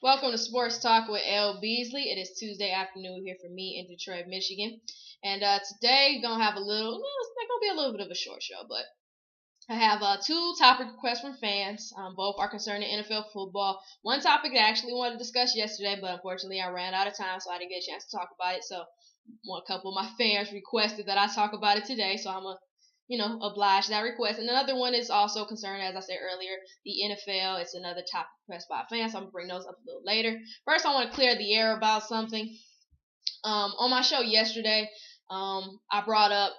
Welcome to Sports Talk with L-Beasley. It is Tuesday afternoon here for me in Detroit, Michigan. And today, we're going to have it's going to be a little bit of a short show, but I have two topic requests from fans. Both are concerning NFL football. One topic I actually wanted to discuss yesterday, but unfortunately I ran out of time, so I didn't get a chance to talk about it. So a couple of my fans requested that I talk about it today, so I'm going to oblige that request. And another one is also concerning, as I said earlier, the NFL. It's another topic request by a fan, so I'm going to bring those up a little later. First, I want to clear the air about something. On my show yesterday, I brought up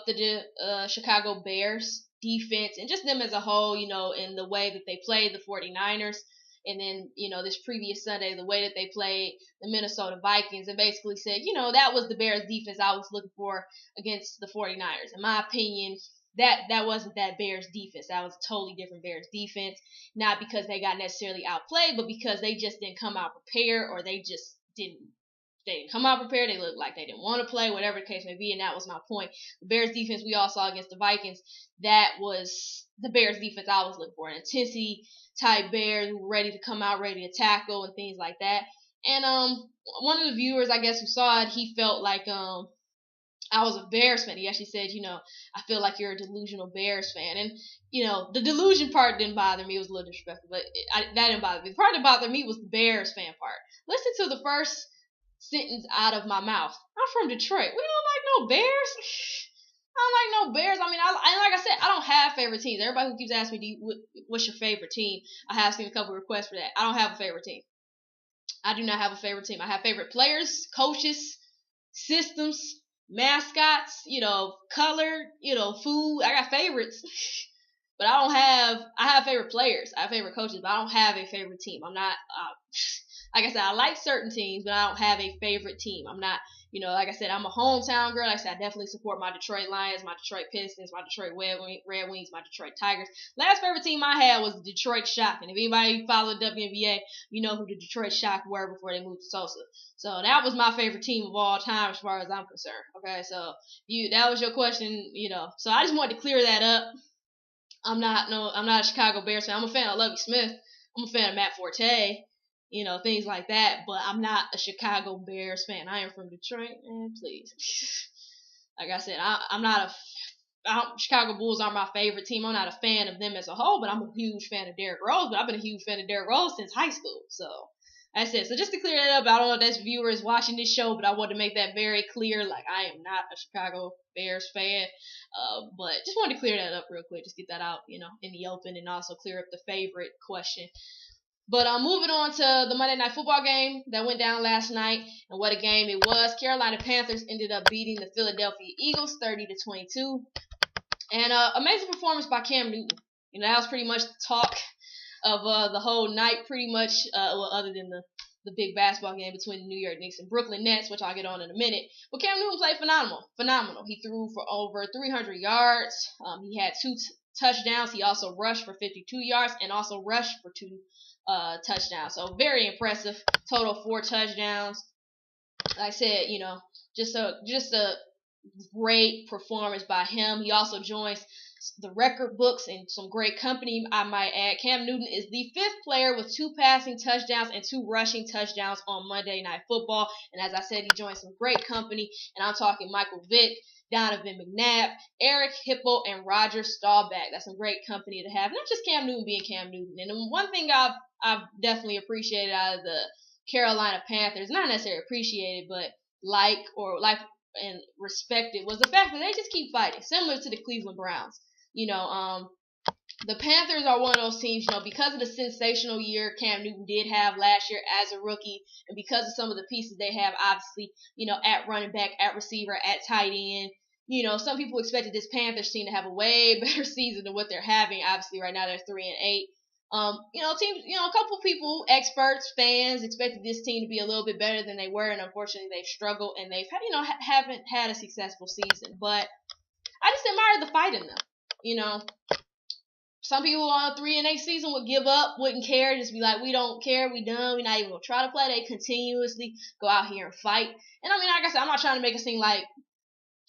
the Chicago Bears defense and just them as a whole, in the way that they played the 49ers. And then, this previous Sunday, the way that they played the Minnesota Vikings, and basically said, that was the Bears defense I was looking for against the 49ers. In my opinion, that wasn't that Bears defense. That was a totally different Bears defense. Not because they got necessarily outplayed, but because they just didn't come out prepared, or they didn't come out prepared. They looked like they didn't want to play, whatever the case may be, and that was my point. The Bears defense we all saw against the Vikings, that was the Bears defense I was looking for. An intensity type Bears, ready to come out, ready to tackle and things like that. And one of the viewers, I guess, who saw it, he felt like I was a Bears fan. He actually said, I feel like you're a delusional Bears fan. And, the delusion part didn't bother me. It was a little disrespectful, but that didn't bother me. The part that bothered me was the Bears fan part. Listen to the first sentence out of my mouth. I'm from Detroit. We don't like no Bears. I don't like no Bears. I mean, like I said, I don't have favorite teams. Everybody who keeps asking me, what's your favorite team? I have seen a couple requests for that. I don't have a favorite team. I do not have a favorite team. I have favorite players, coaches, systems, mascots, color, food. I got favorites. But I have favorite players. I have favorite coaches, but I don't have a favorite team. I'm not, like I said, I like certain teams, but I don't have a favorite team. I'm not, like I said, I'm a hometown girl. Like I said, I definitely support my Detroit Lions, my Detroit Pistons, my Detroit Red Wings, my Detroit Tigers. Last favorite team I had was the Detroit Shock. And if anybody followed WNBA, you know who the Detroit Shock were before they moved to Tulsa. So that was my favorite team of all time as far as I'm concerned. Okay, so that was your question, So I just wanted to clear that up. I'm not a Chicago Bears fan. I'm a fan of Lovie Smith. I'm a fan of Matt Forte, things like that. But I'm not a Chicago Bears fan. I am from Detroit, and please, like I said, Chicago Bulls aren't my favorite team. I'm not a fan of them as a whole, but I'm a huge fan of Derrick Rose. But I've been a huge fan of Derrick Rose since high school. So that's it. So just to clear that up, I don't know if that's viewers watching this show, but I want to make that very clear. Like, I am not a Chicago Bears fan. But just wanted to clear that up real quick. Just get that out, in the open, and also clear up the favorite question. But moving on to the Monday Night Football game that went down last night, and what a game it was. Carolina Panthers ended up beating the Philadelphia Eagles 30-22. And amazing performance by Cam Newton. That was pretty much the talk of the whole night, pretty much, other than the big basketball game between the New York Knicks and Brooklyn Nets, which I'll get on in a minute. But Cam Newton played phenomenal. He threw for over 300 yards. He had two touchdowns. He also rushed for 52 yards and also rushed for two touchdowns. So very impressive. Total 4 touchdowns. Like I said, just a great performance by him. He also joins the record books in some great company, I might add. Cam Newton is the 5th player with 2 passing touchdowns and 2 rushing touchdowns on Monday Night Football. And as I said, he joined some great company. And I'm talking Michael Vick, Donovan McNabb, Eric Hippo, and Roger Staubach. That's some great company to have. Not just Cam Newton being Cam Newton. And one thing I've definitely appreciated out of the Carolina Panthers, not necessarily appreciated, but like and respected, was the fact that they just keep fighting, similar to the Cleveland Browns. The Panthers are one of those teams, because of the sensational year Cam Newton did have last year as a rookie, and because of some of the pieces they have, obviously, at running back, at receiver, at tight end. Some people expected this Panthers team to have a way better season than what they're having. Obviously, right now they're 3-8. Teams, a couple people, experts, fans, expected this team to be a little bit better than they were, and unfortunately they've struggled and they've, haven't had a successful season. But I just admire the fight in them. Some people on a 3-8 season would give up, wouldn't care, just be like, we don't care, we done, we're not even gonna try to play. They continuously go out here and fight. And like I said, I'm not trying to make it seem like,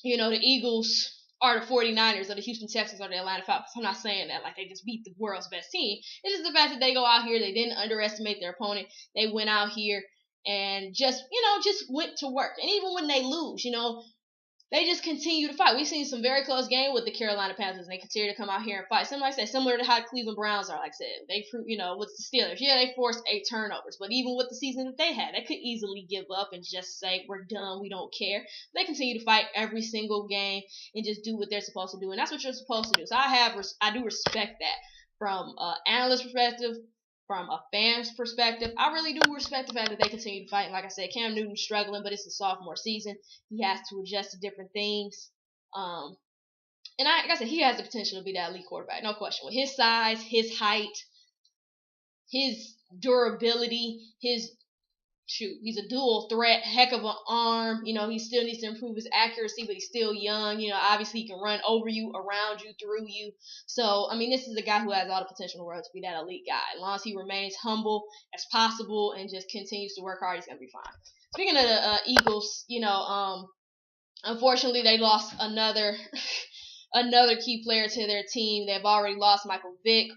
the Eagles are the 49ers or the Houston Texans or the Atlanta Falcons. I'm not saying that like they just beat the world's best team. It's just the fact that they go out here, they didn't underestimate their opponent. They went out here and just went to work. And even when they lose, they just continue to fight. We've seen some very close games with the Carolina Panthers, and they continue to come out here and fight. Similar to how Cleveland Browns are, like I said. They, with the Steelers, they forced 8 turnovers. But even with the season that they had, they could easily give up and just say, we're done, we don't care. They continue to fight every single game and just do what they're supposed to do. And that's what you're supposed to do. So I do respect that from an analyst perspective, from a fan's perspective. I really do respect the fact that they continue to fight. And like I said, Cam Newton's struggling, but it's a sophomore season. He has to adjust to different things. And like I said, he has the potential to be that elite quarterback, no question. With his size, his height, his durability, he's a dual threat, heck of an arm. He still needs to improve his accuracy, but he's still young. Obviously he can run over you, around you, through you. So, this is a guy who has all the potential in the world to be that elite guy. As long as he remains humble as possible and just continues to work hard, he's going to be fine. Speaking of the Eagles, unfortunately they lost another key player to their team. They've already lost Michael Vick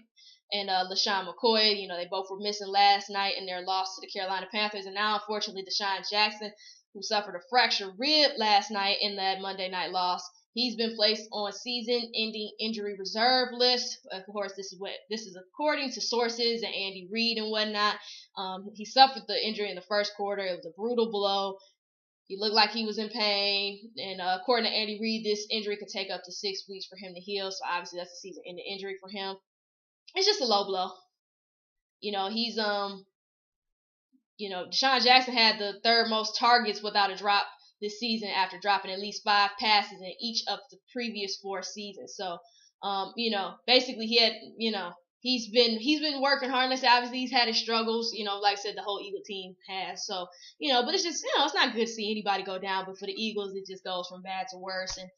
and LaShawn McCoy. They both were missing last night in their loss to the Carolina Panthers. And now, unfortunately, Deshaun Jackson, who suffered a fractured rib last night in that Monday night loss, he's been placed on season-ending injury reserve list. Of course, this is according to sources and Andy Reid and whatnot. He suffered the injury in the first quarter. It was a brutal blow. He looked like he was in pain. And according to Andy Reid, this injury could take up to 6 weeks for him to heal. So, obviously, that's a season-ending injury for him. It's just a low blow. He's Deshaun Jackson had the third most targets without a drop this season after dropping at least 5 passes in each of the previous 4 seasons. So, basically he had, he's been working hard. Like I said, obviously he's had his struggles, like I said, the whole Eagle team has. So, but it's just, it's not good to see anybody go down, but for the Eagles, it just goes from bad to worse. And,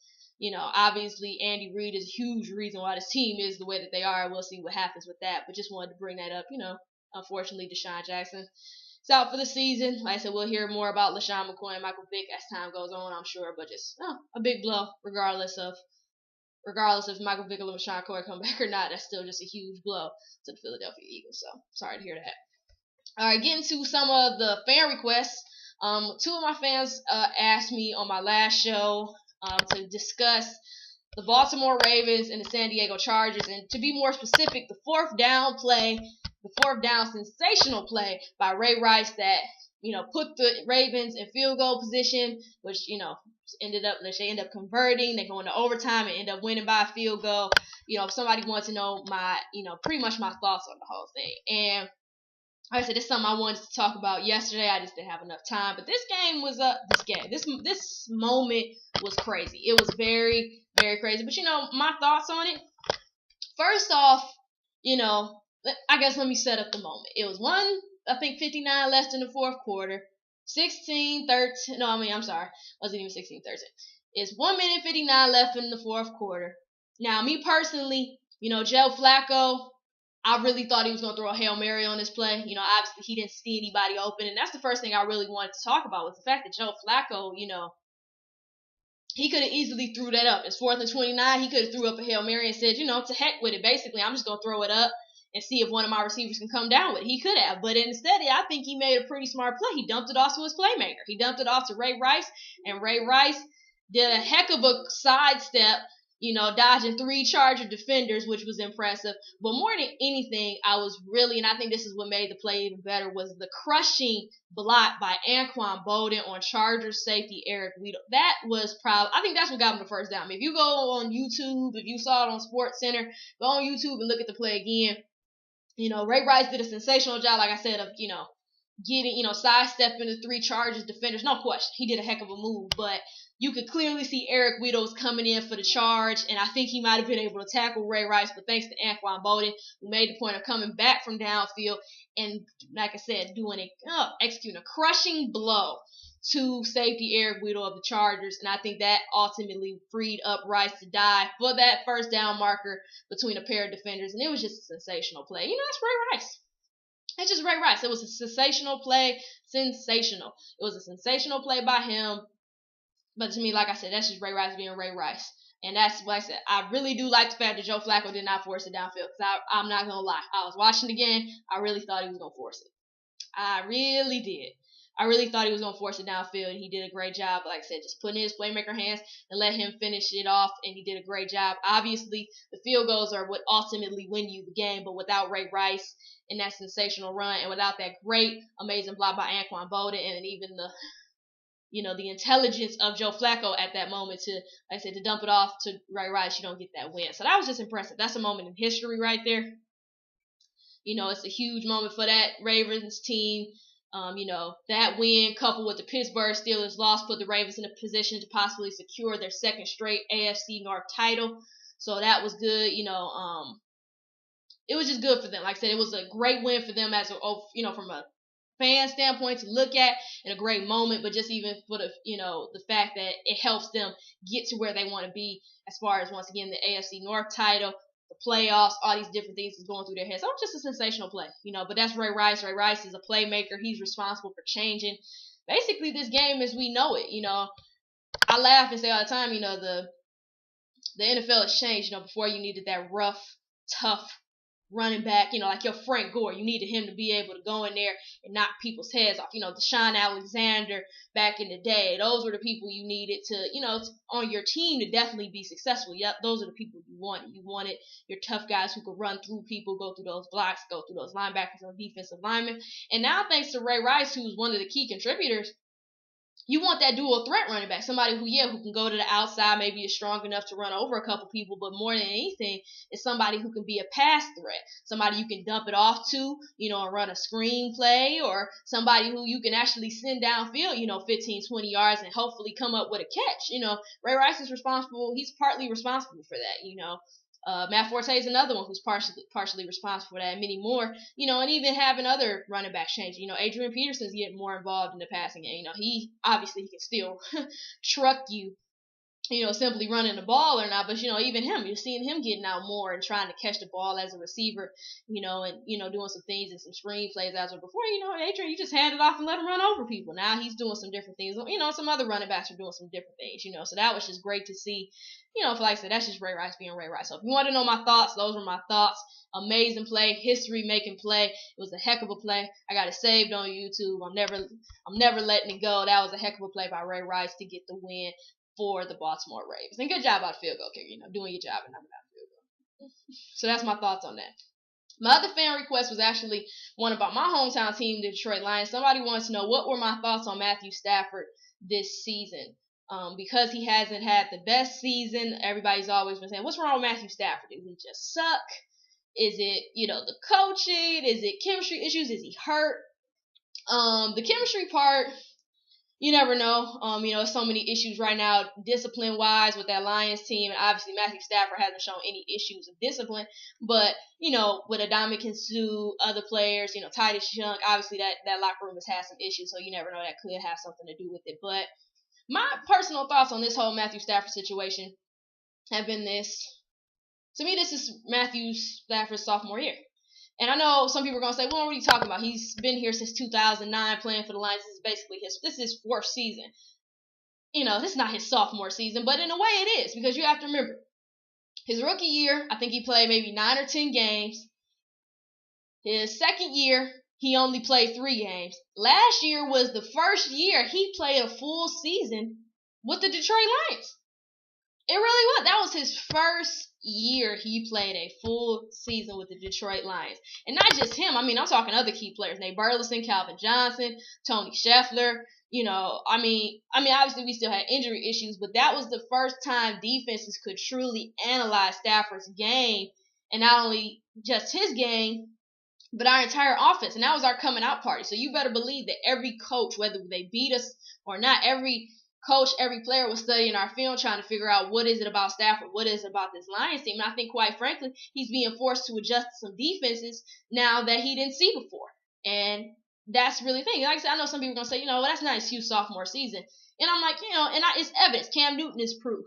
obviously Andy Reid is a huge reason why this team is the way that they are. We'll see what happens with that, but just wanted to bring that up. Unfortunately, Deshaun Jackson is out for the season. Like I said, we'll hear more about LaShawn McCoy and Michael Vick as time goes on, I'm sure, but just a big blow, regardless if Michael Vick or LaShawn McCoy come back or not. That's still just a huge blow to the Philadelphia Eagles. So sorry to hear that. All right, getting to some of the fan requests. 2 of my fans asked me on my last show to discuss the Baltimore Ravens and the San Diego Chargers, and to be more specific, the fourth down sensational play by Ray Rice that put the Ravens in field goal position, which they end up converting. They go into overtime and end up winning by a field goal. If somebody wants to know my pretty much my thoughts on the whole thing, and like I said, it's something I wanted to talk about yesterday. I just didn't have enough time. But this moment was crazy. It was very, very crazy. But my thoughts on it. First off, I guess let me set up the moment. It was 59 left in the fourth quarter. 16-13. No, I'm sorry. It wasn't even 16-13. It's 1 minute 59 left in the fourth quarter. Now, me personally, Joe Flacco, I really thought he was going to throw a Hail Mary on this play. Obviously he didn't see anybody open. And that's the first thing I really wanted to talk about was the fact that Joe Flacco, he could have easily threw that up. It's 4th and 29. He could have threw up a Hail Mary and said, to heck with it. Basically, I'm just going to throw it up and see if one of my receivers can come down with it. He could have. But instead, I think he made a pretty smart play. He dumped it off to his playmaker. He dumped it off to Ray Rice. And Ray Rice did a heck of a sidestep, dodging 3 Charger defenders, which was impressive. But more than anything, and I think this is what made the play even better, was the crushing block by Anquan Bolden on Chargers safety Eric Weddle. That was I think that's what got him the first down. If you go on YouTube, if you saw it on SportsCenter, go on YouTube and look at the play again. Ray Rice did a sensational job, like I said, of, getting, sidestepping the 3 Chargers defenders. No question. He did a heck of a move, but you could clearly see Eric Weddle coming in for the charge, and I think he might have been able to tackle Ray Rice, but thanks to Anquan Bolden, who made the point of coming back from downfield and, like I said, executing a crushing blow to safety Eric Weddle of the Chargers, and I think that ultimately freed up Rice to dive for that first down marker between a pair of defenders, and it was just a sensational play. That's Ray Rice. That's just Ray Rice. It was a sensational play. Sensational. It was a sensational play by him. But to me, like I said, that's just Ray Rice being Ray Rice. And that's what I said. I really do like the fact that Joe Flacco did not force it downfield. Because I'm not going to lie. I was watching the game. I really thought he was going to force it. I really did. I really thought he was going to force it downfield, and he did a great job. Like I said, just putting in his playmaker hands and let him finish it off, and he did a great job. Obviously, the field goals are what ultimately win you the game, but without Ray Rice and that sensational run, and without that great, amazing block by Anquan Bolden, and even the intelligence of Joe Flacco at that moment to, like I said, to dump it off to Ray Rice, you don't get that win. So that was just impressive. That's a moment in history right there. It's a huge moment for that Ravens team. That win coupled with the Pittsburgh Steelers loss put the Ravens in a position to possibly secure their second straight AFC North title. So that was good. It was just good for them. Like I said, it was a great win for them from a fan standpoint to look at, and a great moment, but just even for the fact that it helps them get to where they want to be as far as, once again, the AFC North title, the playoffs, all these different things is going through their heads. So it's just a sensational play, but that's Ray Rice. Ray Rice is a playmaker. He's responsible for changing basically this game as we know it. I laugh and say all the time, the NFL has changed. Before you needed that rough, tough running back, like your Frank Gore. You needed him to be able to go in there and knock people's heads off. Deshaun Alexander back in the day. Those were the people you needed to, on your team to definitely be successful. Yep, those are the people you wanted. You wanted your tough guys who could run through people, go through those blocks, go through those linebackers and defensive linemen. And now, thanks to Ray Rice, who's one of the key contributors, you want that dual threat running back, somebody who can go to the outside, maybe is strong enough to run over a couple people, but more than anything, is somebody who can be a pass threat, somebody you can dump it off to, and run a screen play, or somebody who you can actually send downfield, 15, 20 yards and hopefully come up with a catch. Ray Rice is he's partly responsible for that, Matt Forte is another one who's partially responsible for that, and many more, and even having other running backs change. Adrian Peterson's getting more involved in the passing game. He can still truck you, simply running the ball or not, but even him, you're seeing him getting out more and trying to catch the ball as a receiver, and doing some things and some screen plays as of before. Adrian, you just hand it off and let him run over people. Now he's doing some different things. Some other running backs are doing some different things, so that was just great to see. Like I said, that's just Ray Rice being Ray Rice. So if you want to know my thoughts, those were my thoughts. Amazing play, history-making play. It was a heck of a play. I got it saved on YouTube. I'm never letting it go. That was a heck of a play by Ray Rice to get the win for the Baltimore Ravens. And good job out field goal kicker, doing your job and knocking out field goal. So that's my thoughts on that. My other fan request was actually one about my hometown team, the Detroit Lions. Somebody wants to know what were my thoughts on Matthew Stafford this season. Because he hasn't had the best season, everybody's always been saying, what's wrong with Matthew Stafford? Does he just suck? Is it, the coaching? Is it chemistry issues? Is he hurt? The chemistry part, you never know. There's so many issues right now, discipline-wise, with that Lions team. And obviously, Matthew Stafford hasn't shown any issues of discipline. But, with Adama Sue, other players, Titus Young, obviously that locker room has had some issues. So you never know, that could have something to do with it. But my personal thoughts on this whole Matthew Stafford situation have been this. To me, this is Matthew Stafford's sophomore year. And I know some people are going to say, well, what are you talking about? He's been here since 2009 playing for the Lions. This is basically his fourth season. This is not his sophomore season, but in a way it is, because you have to remember, his rookie year, I think he played maybe 9 or 10 games. His second year, he only played 3 games. Last year was the first year he played a full season with the Detroit Lions. It really was. That was his first year he played a full season with the Detroit Lions. And not just him. I'm talking other key players. Nate Burleson, Calvin Johnson, Tony Scheffler. Obviously we still had injury issues, but that was the first time defenses could truly analyze Stafford's game, and not only just his game, but our entire offense. And that was our coming out party. So you better believe that every coach, whether they beat us or not, every coach, every player was studying our film, trying to figure out what is it about Stafford, what is it about this Lions team. And I think, quite frankly, he's being forced to adjust to some defenses now that he didn't see before. And that's really the thing. Like I said, I know some people are going to say, well, that's not his huge sophomore season. And I'm like, it's evidence. Cam Newton is proof.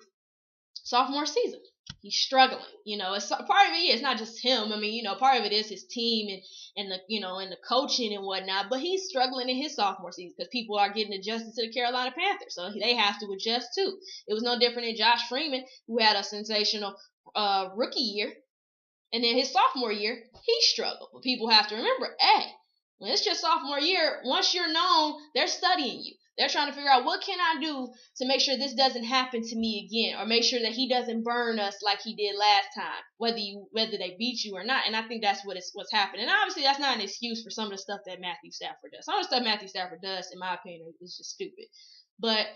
Sophomore season. He's struggling. It's part of it. Yeah, it's not just him. I mean, part of it is his team and the coaching and whatnot. But he's struggling in his sophomore season because people are getting adjusted to the Carolina Panthers, so they have to adjust too. It was no different than Josh Freeman, who had a sensational rookie year, and then his sophomore year he struggled. But people have to remember, hey, when it's your sophomore year, once you're known, they're studying you. They're trying to figure out what can I do to make sure this doesn't happen to me again, or make sure that he doesn't burn us like he did last time, whether they beat you or not. And I think that's what's happening. And obviously, that's not an excuse for some of the stuff that Matthew Stafford does. Some of the stuff Matthew Stafford does, in my opinion, is just stupid. But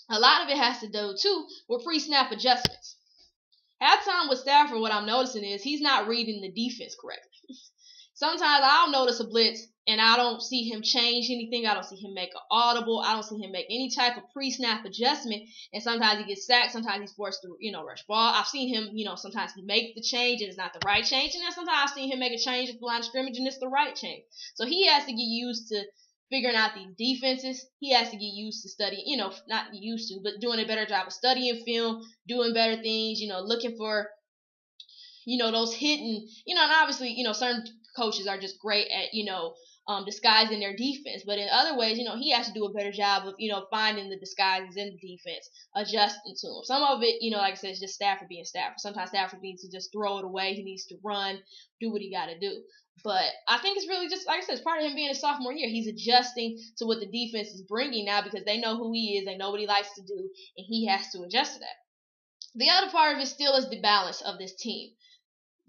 a lot of it has to do too with pre-snap adjustments. Halftime with Stafford, what I'm noticing is he's not reading the defense correctly. Sometimes I'll notice a blitz and I don't see him change anything. I don't see him make an audible. I don't see him make any type of pre-snap adjustment. And sometimes he gets sacked. Sometimes he's forced to, rush ball. I've seen him, sometimes he make the change and it's not the right change. And then sometimes I've seen him make a change at the line of scrimmage and it's the right change. So he has to get used to figuring out these defenses. He has to get used to studying, not used to, but doing a better job of studying film, doing better things, looking for, those hidden, and obviously, certain coaches are just great at, disguising their defense. But in other ways, he has to do a better job of, finding the disguises in the defense, adjusting to them. Some of it, like I said, is just Stafford being Stafford. Sometimes Stafford needs to just throw it away. He needs to run, do what he got to do. But I think it's really just, like I said, it's part of him being a sophomore year. He's adjusting to what the defense is bringing now because they know who he is. They know what he likes to do, and he has to adjust to that. The other part of it still is the balance of this team.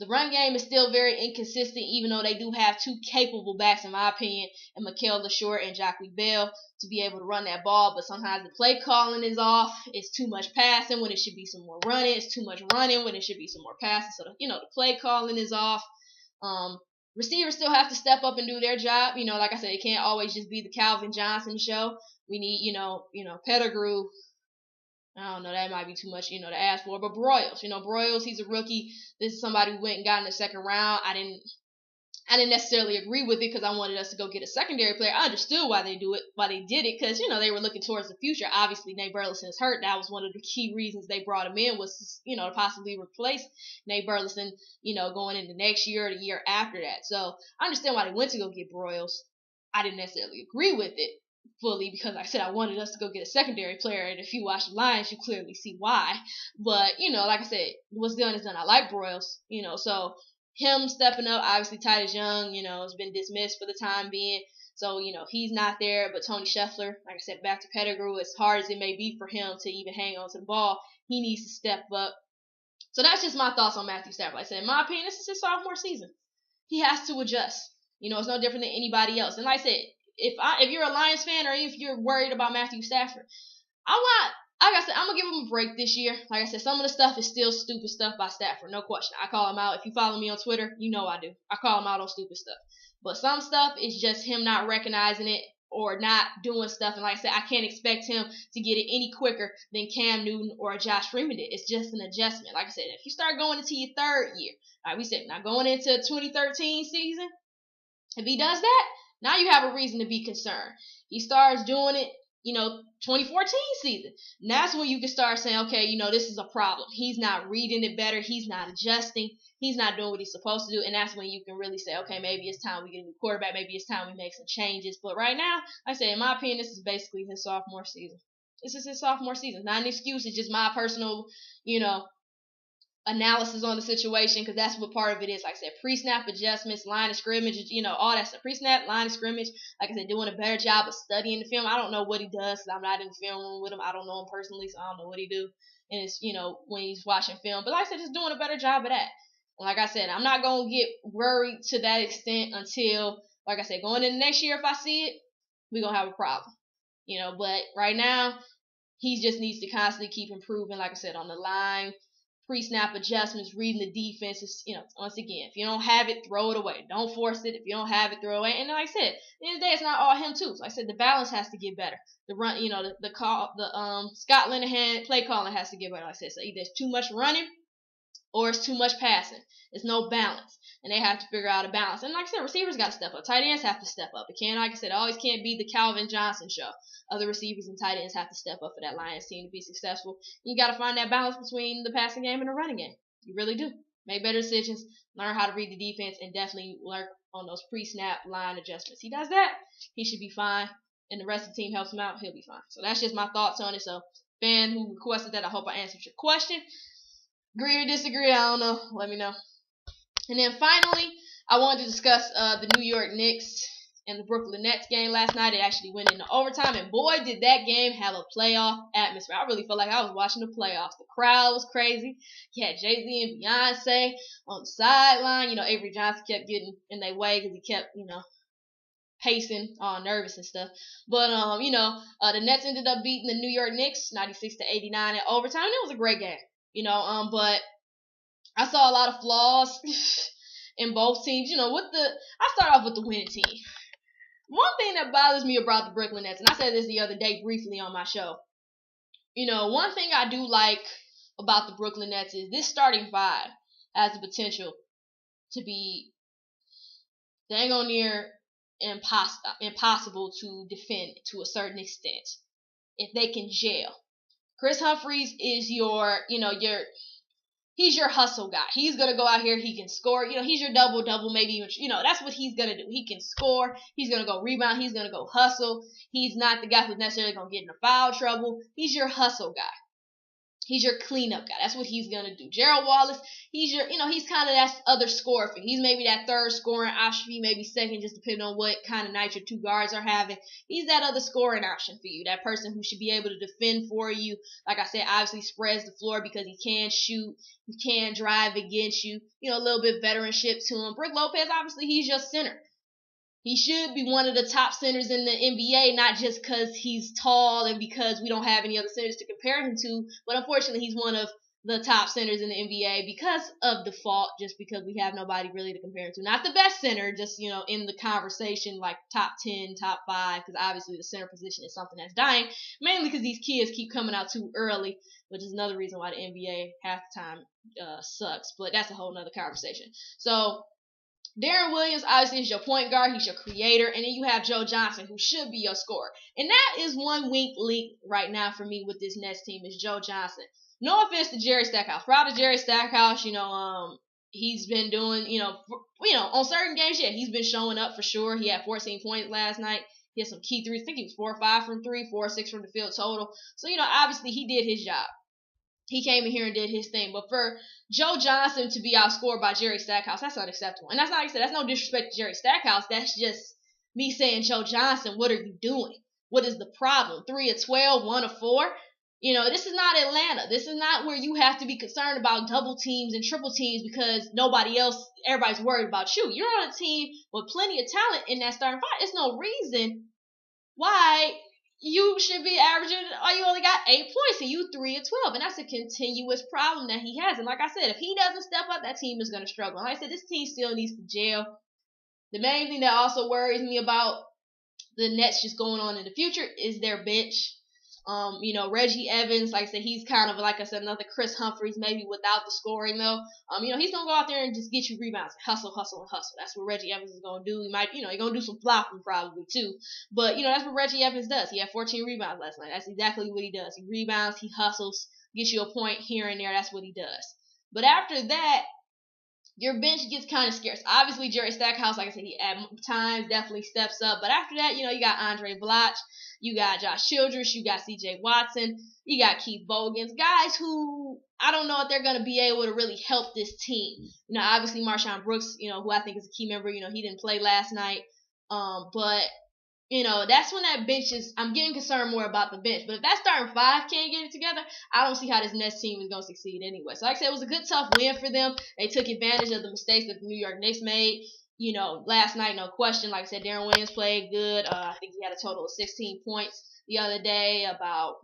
The run game is still very inconsistent, even though they do have two capable backs, in my opinion, and Mikael LaShort and Jacques Bell to be able to run that ball. But sometimes the play calling is off. It's too much passing when it should be some more running. It's too much running when it should be some more passing. So, the play calling is off. Receivers still have to step up and do their job. Like I said, it can't always just be the Calvin Johnson show. We need, Pettigrew. I don't know, that might be too much, to ask for. But Broyles, Broyles, he's a rookie. This is somebody who went and got in the second round. I didn't necessarily agree with it because I wanted us to go get a secondary player. I understood why they did it because, they were looking towards the future. Obviously, Nate Burleson is hurt. That was one of the key reasons they brought him in was, to possibly replace Nate Burleson, going into next year or the year after that. So I understand why they went to go get Broyles. I didn't necessarily agree with it fully because, like I said, I wanted us to go get a secondary player, and if you watch the Lions, you clearly see why. But, like I said, what's done is done. I like Broyles, so him stepping up, obviously Titus Young, has been dismissed for the time being, so, he's not there. But Tony Scheffler, like I said, back to Pettigrew, as hard as it may be for him to even hang on to the ball, he needs to step up. So that's just my thoughts on Matthew Stafford. Like I said, in my opinion, this is his sophomore season. He has to adjust. It's no different than anybody else. And like I said, if you're a Lions fan or if you're worried about Matthew Stafford, like I said, I'm going to give him a break this year. Like I said, some of the stuff is still stupid stuff by Stafford, no question. I call him out. If you follow me on Twitter, you know I do. I call him out on stupid stuff. But some stuff is just him not recognizing it or not doing stuff. And like I said, I can't expect him to get it any quicker than Cam Newton or Josh Freeman did. It's just an adjustment. Like I said, if you start going into your third year, like we said, now going into 2013 season, if he does that, now you have a reason to be concerned. He starts doing it, 2014 season. And that's when you can start saying, okay, this is a problem. He's not reading it better. He's not adjusting. He's not doing what he's supposed to do. And that's when you can really say, okay, maybe it's time we get a new quarterback. Maybe it's time we make some changes. But right now, like I said, in my opinion, this is basically his sophomore season. This is his sophomore season. Not an excuse. It's just my personal, analysis on the situation, because that's what part of it is. Like I said, pre-snap adjustments, line of scrimmage, all that stuff. Pre-snap, line of scrimmage, like I said, doing a better job of studying the film. I don't know what he does because I'm not in the film room with him. I don't know him personally, so I don't know what he do. And it's, when he's watching film. But like I said, just doing a better job of that. And like I said, I'm not going to get worried to that extent until, like I said, going into next year, if I see it, we're going to have a problem. But right now, he just needs to constantly keep improving, like I said, on the line, pre-snap adjustments, reading the defenses. Once again, if you don't have it, throw it away. Don't force it. If you don't have it, throw it away. And like I said, at the end of the day, it's not all him too. So like I said, the balance has to get better. The run, the call, Scott Linehan play calling has to get better. Like I said, so either there's too much running or it's too much passing. There's no balance, and they have to figure out a balance. And like I said, receivers got to step up. Tight ends have to step up. It can't, like I said, it always can't be the Calvin Johnson show. Other receivers and tight ends have to step up for that Lions team to be successful. You got to find that balance between the passing game and the running game. You really do. Make better decisions, learn how to read the defense, and definitely work on those pre-snap line adjustments. He does that, he should be fine, and the rest of the team helps him out, he'll be fine. So that's just my thoughts on it. So, fan who requested that, I hope I answered your question. Agree or disagree, I don't know. Let me know. And then finally, I wanted to discuss the New York Knicks and the Brooklyn Nets game last night. It actually went into overtime, and boy, did that game have a playoff atmosphere. I really felt like I was watching the playoffs. The crowd was crazy. You had Jay-Z and Beyonce on the sideline. You know, Avery Johnson kept getting in their way because he kept, pacing, all nervous and stuff. But, the Nets ended up beating the New York Knicks 96-89 in overtime. It was a great game, but I saw a lot of flaws in both teams. I start off with the winning team. One thing that bothers me about the Brooklyn Nets, and I said this the other day briefly on my show, one thing I do like about the Brooklyn Nets is this starting five has the potential to be dang on near impossible to defend to a certain extent if they can gel. Chris Humphries is he's your hustle guy. He's going to go out here. He can score. He's your double-double, maybe even, that's what he's going to do. He can score. He's going to go rebound. He's going to go hustle. He's not the guy who's necessarily going to get into foul trouble. He's your hustle guy. He's your cleanup guy. That's what he's going to do. Gerald Wallace, he's kind of that other scorer for you. He's maybe that third scoring option for you, maybe second, just depending on what kind of night your two guards are having. He's that other scoring option for you, that person who should be able to defend for you. Like I said, obviously spreads the floor because he can shoot, he can drive against you. A little bit veteranship to him. Brook Lopez, obviously, he's your center. He should be one of the top centers in the NBA, not just because he's tall and because we don't have any other centers to compare him to, but unfortunately he's one of the top centers in the NBA because of default, just because we have nobody really to compare him to. Not the best center, just, in the conversation, like top 10, top 5, because obviously the center position is something that's dying, mainly because these kids keep coming out too early, which is another reason why the NBA half the time sucks, but that's a whole nother conversation. So, Darren Williams, obviously, is your point guard. He's your creator. And then you have Joe Johnson, who should be your scorer. And that is one weak link right now for me with this Nets team is Joe Johnson. No offense to Jerry Stackhouse. Proud of Jerry Stackhouse. He's been doing, on certain games, yeah, he's been showing up for sure. He had 14 points last night. He had some key threes. I think he was 4 or 5 from 3, 4 or 6 from the field total. So, obviously he did his job. He came in here and did his thing. But for Joe Johnson to be outscored by Jerry Stackhouse, that's unacceptable. And that's not, like I said, that's no disrespect to Jerry Stackhouse. That's just me saying, Joe Johnson, what are you doing? What is the problem? 3 of 12, 1 of 4? This is not Atlanta. This is not where you have to be concerned about double teams and triple teams because everybody's worried about you. You're on a team with plenty of talent in that starting five. There's no reason why you should be averaging, you only got 8 points and you 3 of 12. And that's a continuous problem that he has. And like I said, if he doesn't step up, that team is going to struggle. Like I said, this team still needs to gel. The main thing that also worries me about the Nets just going on in the future is their bench. Reggie Evans, like I said, he's kind of, like I said, another Chris Humphries, maybe without the scoring, though. He's going to go out there and just get you rebounds. Hustle, hustle, and hustle. That's what Reggie Evans is going to do. He might, he's going to do some blocking probably, too. But, that's what Reggie Evans does. He had 14 rebounds last night. That's exactly what he does. He rebounds, he hustles, gets you a point here and there. That's what he does. But after that, your bench gets kind of scarce. Obviously, Jerry Stackhouse, like I said, he at times definitely steps up. But after that, you got Andre Bloch, you got Josh Childress, you got C.J. Watson, you got Keith Bogans, guys who I don't know if they're going to be able to really help this team. Obviously, Marshawn Brooks, who I think is a key member, he didn't play last night. But that's when that bench is, I'm getting concerned more about the bench. But if that starting five can't get it together, I don't see how this Nets team is going to succeed anyway. So like I said, it was a good, tough win for them. They took advantage of the mistakes that the New York Knicks made. Last night, no question. Like I said, Darren Williams played good. I think he had a total of 16 points the other day, about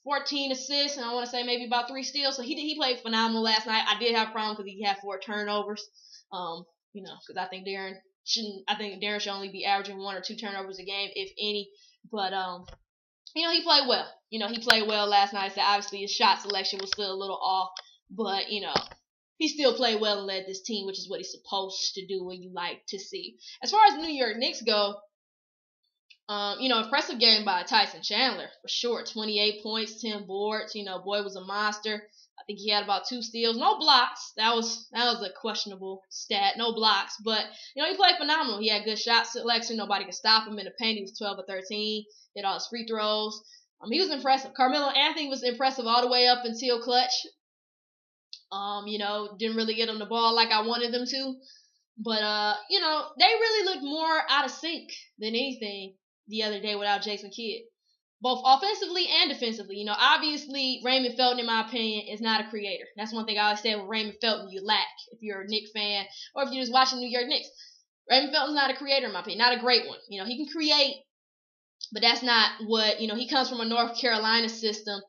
14 assists, and I want to say maybe about 3 steals. So he played phenomenal last night. I did have a problem because he had 4 turnovers. Because I think Darren should only be averaging 1 or 2 turnovers a game, if any. But he played well. He played well last night. So obviously his shot selection was still a little off, but he still played well and led this team, which is what he's supposed to do and you like to see. As far as the New York Knicks go, impressive game by Tyson Chandler for sure. 28 points, 10 boards. Boy was a monster. I think he had about 2 steals, no blocks. That was a questionable stat, no blocks. But he played phenomenal. He had good shot selection. Nobody could stop him in the paint. He was 12 or 13. Hit all his free throws. He was impressive. Carmelo Anthony was impressive all the way up until clutch. Didn't really get on the ball like I wanted them to. But they really looked more out of sync than anything the other day without Jason Kidd, both offensively and defensively. Obviously Raymond Felton, in my opinion, is not a creator. That's one thing I always say with Raymond Felton you lack if you're a Knicks fan or if you're just watching New York Knicks. Raymond Felton's not a creator in my opinion, not a great one. He can create, but that's not what, he comes from a North Carolina system.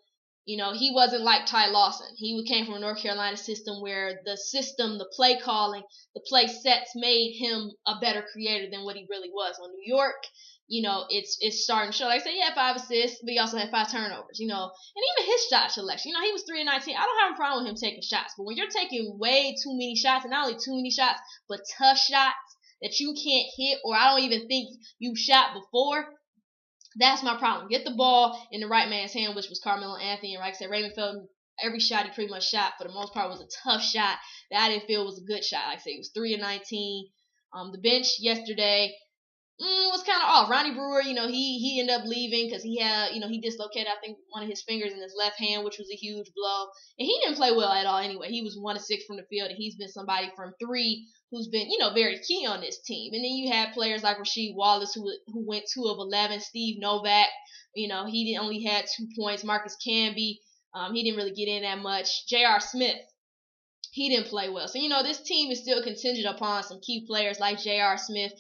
He wasn't like Ty Lawson. He came from a North Carolina system where the system, the play calling, the play sets made him a better creator than what he really was. On New York, it's starting to show. Like I said, he had 5 assists, but he also had 5 turnovers, and even his shot selection. He was 3 of 19. I don't have a problem with him taking shots, but when you're taking way too many shots, and not only too many shots, but tough shots that you can't hit, or I don't even think you shot before, that's my problem. Get the ball in the right man's hand, which was Carmelo Anthony. And like I said, Raymond Felton, every shot he pretty much shot, for the most part, was a tough shot that I didn't feel was a good shot. Like I said, he was 3 of 19. The bench yesterday was kind of off. Ronnie Brewer, he ended up leaving because he had, he dislocated, I think, one of his fingers in his left hand, which was a huge blow. And he didn't play well at all anyway. He was 1 of 6 from the field, and he's been somebody from 3 who's been, very key on this team. And then you had players like Rasheed Wallace, who went 2 of 11. Steve Novak, he only had 2 points. Marcus Camby, he didn't really get in that much. J.R. Smith, he didn't play well. So, this team is still contingent upon some key players like J.R. Smith,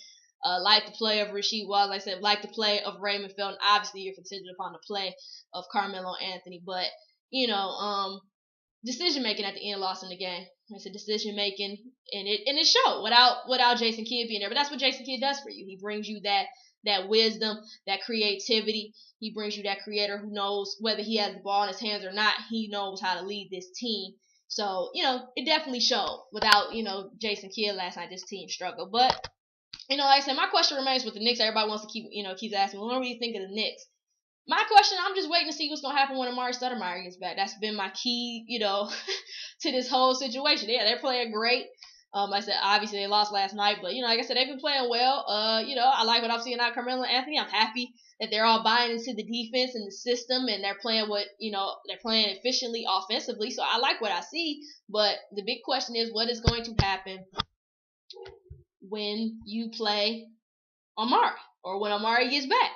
like the play of Rasheed Wallace, like I said, like the play of Raymond Felton. Obviously, you're contingent upon the play of Carmelo Anthony. But, decision making at the end lost in the game. It's a decision making, and it showed without Jason Kidd being there. But that's what Jason Kidd does for you. He brings you that wisdom, that creativity. He brings you that creator who knows whether he has the ball in his hands or not. He knows how to lead this team. So it definitely showed. Without Jason Kidd last night, this team struggled. But like I said, my question remains with the Knicks. Everybody wants to keeps asking, well, what do you think of the Knicks? My question, I'm just waiting to see what's going to happen when Amari Stoudemire gets back. That's been my key, to this whole situation. Yeah, they're playing great. Like I said, obviously they lost last night, but, like I said, they've been playing well. I like what I'm seeing out of Carmelo Anthony. I'm happy that they're all buying into the defense and the system, and they're playing they're playing efficiently offensively. So I like what I see, but the big question is, what is going to happen when you play Amari, or when Amari gets back?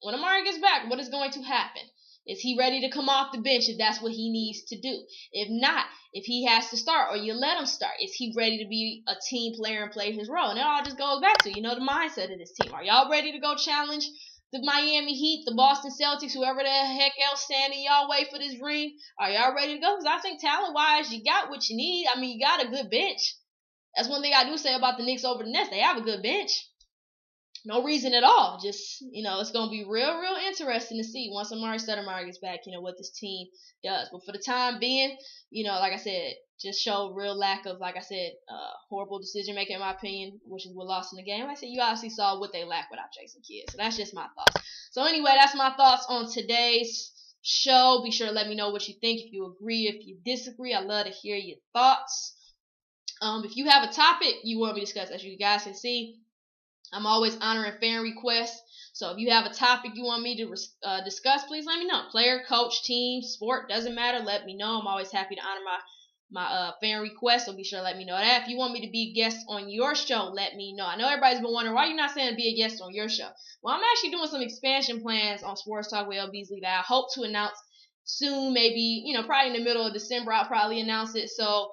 When Amari gets back, what is going to happen? Is he ready to come off the bench if that's what he needs to do? If not, if he has to start or you let him start, is he ready to be a team player and play his role? And it all just goes back to, the mindset of this team. Are y'all ready to go challenge the Miami Heat, the Boston Celtics, whoever the heck else standing y'all way for this ring? Are y'all ready to go? Because I think talent-wise, you got what you need. I mean, you got a good bench. That's one thing I do say about the Knicks over the Nets. They have a good bench. No reason at all. Just, it's going to be real interesting to see once Amari Stoudemire gets back, what this team does. But for the time being, like I said, just show real lack of, like I said, horrible decision-making, in my opinion, which is what lost in the game. Like I said, you obviously saw what they lack without Jason Kidd. So that's just my thoughts. So anyway, that's my thoughts on today's show. Be sure to let me know what you think, if you agree, if you disagree. I'd love to hear your thoughts. If you have a topic you want me to discuss, as you guys can see, I'm always honoring fan requests. So if you have a topic you want me to discuss, please let me know. Player, coach, team, sport, doesn't matter. Let me know. I'm always happy to honor my fan requests, so be sure to let me know that. If you want me to be a guest on your show, let me know. I know everybody's been wondering, why you're not saying to be a guest on your show? Well, I'm actually doing some expansion plans on Sports Talk with L-Beasley that I hope to announce soon, maybe, probably in the middle of December. I'll probably announce it. So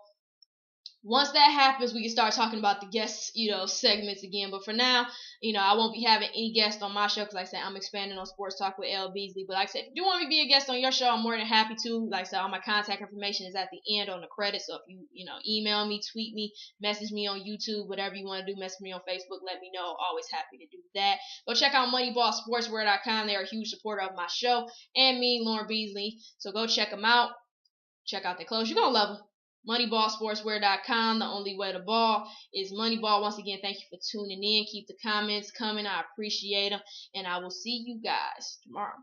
once that happens, we can start talking about the guest, segments again. But for now, I won't be having any guests on my show because, like I said, I'm expanding on Sports Talk with L-Beasley. But like I said, if you do want me to be a guest on your show, I'm more than happy to. Like I said, all my contact information is at the end on the credits. So if you, email me, tweet me, message me on YouTube, whatever you want to do, message me on Facebook, let me know. Always happy to do that. Go check out MoneyballSportswear.com. They're a huge supporter of my show and me, Lauren Beasley. So go check them out. Check out their clothes. You're going to love them. MoneyballSportswear.com. The only way to ball is Moneyball. Once again, thank you for tuning in. Keep the comments coming. I appreciate them. And I will see you guys tomorrow.